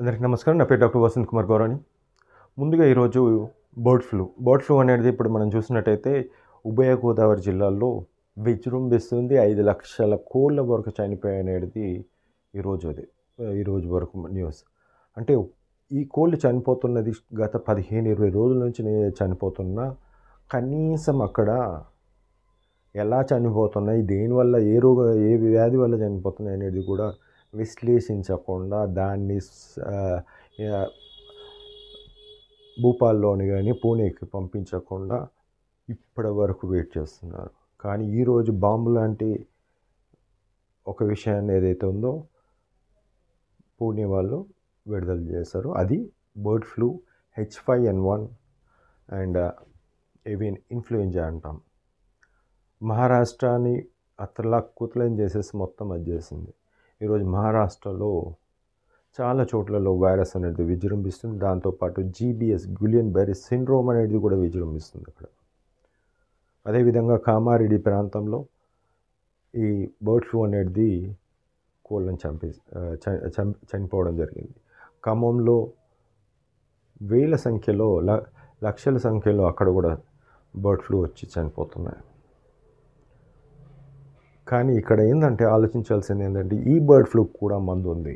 అందరికీ నమస్కారం. నా పేరు డాక్టర్ వసంత్ కుమార్ గౌరాని. ముందుగా ఈరోజు బర్డ్ ఫ్లూ అనేది ఇప్పుడు మనం చూసినట్టయితే ఉభయ గోదావరి జిల్లాల్లో విజృంభిస్తుంది. 5,00,000 కోళ్ళ వరకు చనిపోయాయనేది ఈరోజు వరకు న్యూస్. అంటే ఈ కోళ్ళు చనిపోతున్నది గత 15, 20 రోజుల నుంచి చనిపోతున్నా కనీసం అక్కడ ఎలా చనిపోతున్నాయి, దేనివల్ల ఏ వ్యాధి వల్ల చనిపోతున్నాయి అనేది కూడా విశ్లేషించకుండా దాన్ని భూపాల్లోని కానీ పూణేకి పంపించకుండా ఇప్పటి వరకు వెయిట్ చేస్తున్నారు. కానీ ఈరోజు బాంబు లాంటి ఒక విషయాన్ని ఏదైతే ఉందో పూణే వాళ్ళు విడుదల చేశారు. అది bird flu H5N1 and avian influenza అంటాం. మహారాష్ట్రాని కుతలం చేసేసి మొత్తం అది చేసింది. ఈరోజు మహారాష్ట్రలో చాలా చోట్లలో వైరస్ అనేది విజృంభిస్తుంది. దాంతోపాటు GBS గులియన్ బెర్రీ సిండ్రోమ్ అనేది కూడా విజృంభిస్తుంది అక్కడ. అదేవిధంగా కామారెడ్డి ప్రాంతంలో ఈ బర్డ్ ఫ్లూ అనేది కోళ్ళని చనిపోవడం జరిగింది. ఖమ్మంలో వేల సంఖ్యలో లక్షల సంఖ్యలో అక్కడ కూడా బర్డ్ ఫ్లూ వచ్చి చనిపోతున్నాయి. కానీ ఇక్కడ ఏంటంటే ఆలోచించాల్సింది ఏంటంటే ఈ బర్డ్ ఫ్లూ కూడా మందు ఉంది.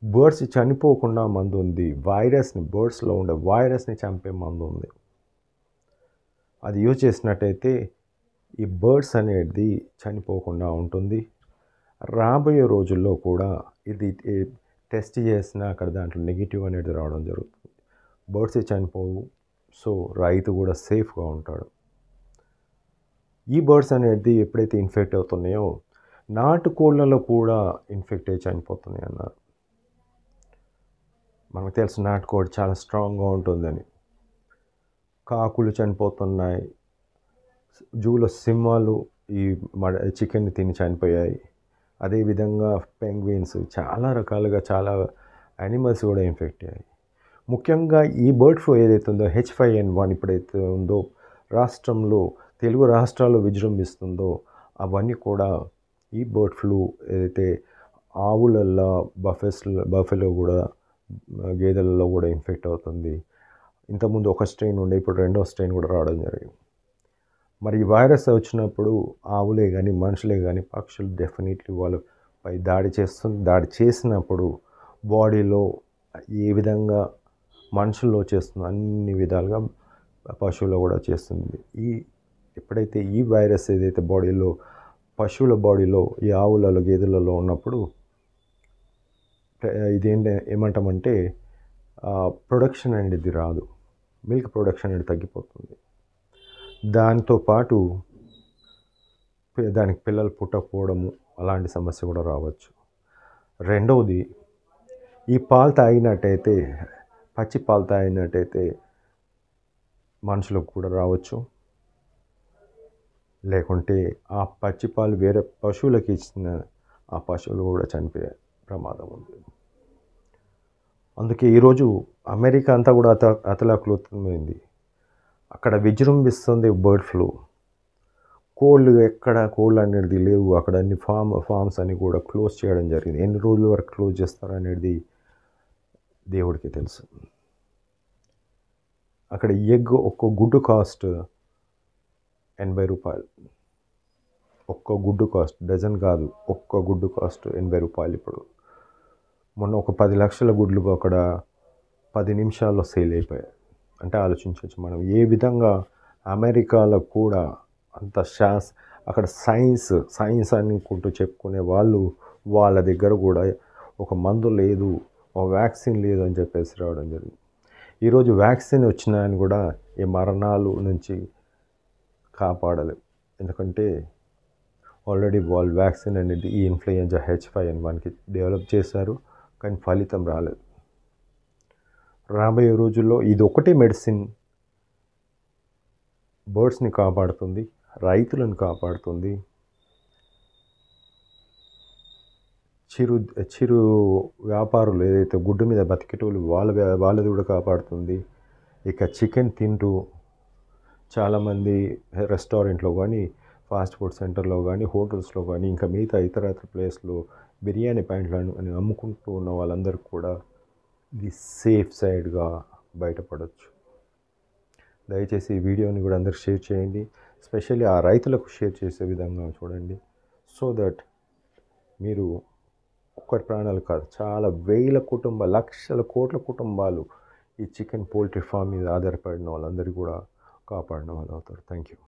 బర్డ్స్ చనిపోకుండా మందు ఉంది. బర్డ్స్లో ఉండే వైరస్ని చంపే మందు ఉంది. అది యూజ్ చేసినట్టయితే ఈ బర్డ్స్ అనేది చనిపోకుండా ఉంటుంది. రాబోయే రోజుల్లో కూడా ఇది టెస్ట్ చేసినా అక్కడ దాంట్లో నెగిటివ్ అనేది రావడం జరుగుతుంది. బర్డ్స్ చనిపోవు, సో రైతు కూడా సేఫ్గా ఉంటాడు. ఈ బర్డ్స్ అనేది ఎప్పుడైతే ఇన్ఫెక్ట్ అవుతున్నాయో నాటుకోళ్ళలో కూడా ఇన్ఫెక్ట్ అయ్యి చనిపోతున్నాయి అన్నారు. మనకు తెలుసు నాటుకోడి చాలా స్ట్రాంగ్గా ఉంటుందని. కాకులు చనిపోతున్నాయి. జూలో సింహాలు ఈ చికెన్ని తిని చనిపోయాయి. అదేవిధంగా పెంగ్విన్స్, చాలా రకాలుగా చాలా యానిమల్స్ కూడా ఇన్ఫెక్ట్ అయ్యాయి. ముఖ్యంగా ఈ బర్డ్ ఫ్లూ ఏదైతే ఉందో H5N1 ఇప్పుడైతే ఉందో రాష్ట్రంలో తెలుగు రాష్ట్రాల్లో విజృంభిస్తుందో అవన్నీ కూడా ఈ బర్డ్ ఫ్లూ ఏదైతే ఆవులల్లో బఫెలో కూడా గేదెలలో కూడా ఇన్ఫెక్ట్ అవుతుంది. ఇంతకుముందు ఒక స్ట్రెయిన్ ఉండే, ఇప్పుడు రెండో స్ట్రెయిన్ కూడా రావడం జరిగింది. మరి ఈ వైరస్ వచ్చినప్పుడు ఆవులే కానీ మనుషులే కానీ పక్షులు డెఫినెట్లీ వాళ్ళపై దాడి చేసినప్పుడు బాడీలో ఏ విధంగా మనుషుల్లో చేస్తుందో అన్ని విధాలుగా పశువులో కూడా చేస్తుంది. ఎప్పుడైతే ఈ వైరస్ ఏదైతే పశువుల బాడీలో ఈ ఆవులలో గేదెలలో ఉన్నప్పుడు ఏమంటామంటే ప్రొడక్షన్ అనేది రాదు, మిల్క్ ప్రొడక్షన్ అనేది తగ్గిపోతుంది. దాంతోపాటు దానికి పిల్లలు పుట్టకపోవడము అలాంటి సమస్య కూడా రావచ్చు. రెండవది, ఈ పచ్చి పాలు తాగినట్టయితే మనుషులకు కూడా రావచ్చు. లేకుంటే ఆ పచ్చి పాలు వేరే పశువులకు ఇచ్చిన ఆ పశువులు కూడా చనిపోయే ప్రమాదం ఉంది. అందుకే ఈరోజు అమెరికా అంతా కూడా అతలాకుతలమైంది. అక్కడ విజృంభిస్తుంది బర్డ్ ఫ్లూ. కోళ్ళు అనేది లేవు అక్కడ. అన్ని ఫార్మ్స్ అని కూడా క్లోజ్ చేయడం జరిగింది. ఎన్ని రోజుల వరకు క్లోజ్ చేస్తారనేది దేవుడికి తెలుసు. అక్కడ ఒక్క గుడ్డు కాస్ట్ 80 రూపాయలు. ఒక్క గుడ్డు కాస్ట్, డజన్ కాదు, ఒక్క గుడ్డు కాస్ట్ 80 రూపాయలు. ఇప్పుడు మొన్న ఒక 10 లక్షల గుడ్లు అక్కడ 10 నిమిషాల్లో సేల్ అయిపోయాయి. అంటే ఆలోచించవచ్చు మనం ఏ విధంగా అమెరికాలో కూడా అంత అక్కడ సైన్స్ అనుకుంటూ చెప్పుకునే వాళ్ళ దగ్గర కూడా ఒక మందు లేదు, ఒక వ్యాక్సిన్ లేదు అని చెప్పేసి రావడం జరిగింది. ఈరోజు వ్యాక్సిన్ వచ్చినాయని కూడా ఈ మరణాలు నుంచి కాపాడలేవు. ఎందుకంటే ఆల్రెడీ వాళ్ళు వ్యాక్సిన్ అనేది ఈ ఇన్ఫ్లుయెంజా H5N1కి డెవలప్ చేశారు, కానీ ఫలితం రాలేదు. రాబోయే రోజుల్లో ఇది ఒకటే మెడిసిన్ బర్డ్స్ని కాపాడుతుంది, రైతులను కాపాడుతుంది, చిరు వ్యాపారులు ఏదైతే గుడ్డు మీద బతికేటోళ్ళు వాళ్ళది కూడా కాపాడుతుంది. ఇక చికెన్ తింటూ చాలామంది రెస్టారెంట్లో కానీ, ఫాస్ట్ ఫుడ్ సెంటర్లో కానీ, హోటల్స్లో కానీ, ఇంకా మిగతా ఇతర ప్లేస్లో బిర్యానీ ప్యాంట్లు అని అమ్ముకుంటూ ఉన్న వాళ్ళందరికీ కూడా ఇది సేఫ్ సైడ్గా బయటపడవచ్చు. దయచేసి ఈ వీడియోని కూడా అందరికి షేర్ చేయండి. స్పెషల్లీ ఆ రైతులకు షేర్ చేసే విధంగా చూడండి. సో దట్ మీరు ఒక్కరి ప్రాణాలు కాదు, చాలా వేల లక్షల కోట్ల కుటుంబాలు ఈ చికెన్ పోల్ట్రీ ఫామ్ మీద ఆధారపడిన వాళ్ళందరూ కూడా కాపాడిన వాళ్ళు అవుతారు. Thank you.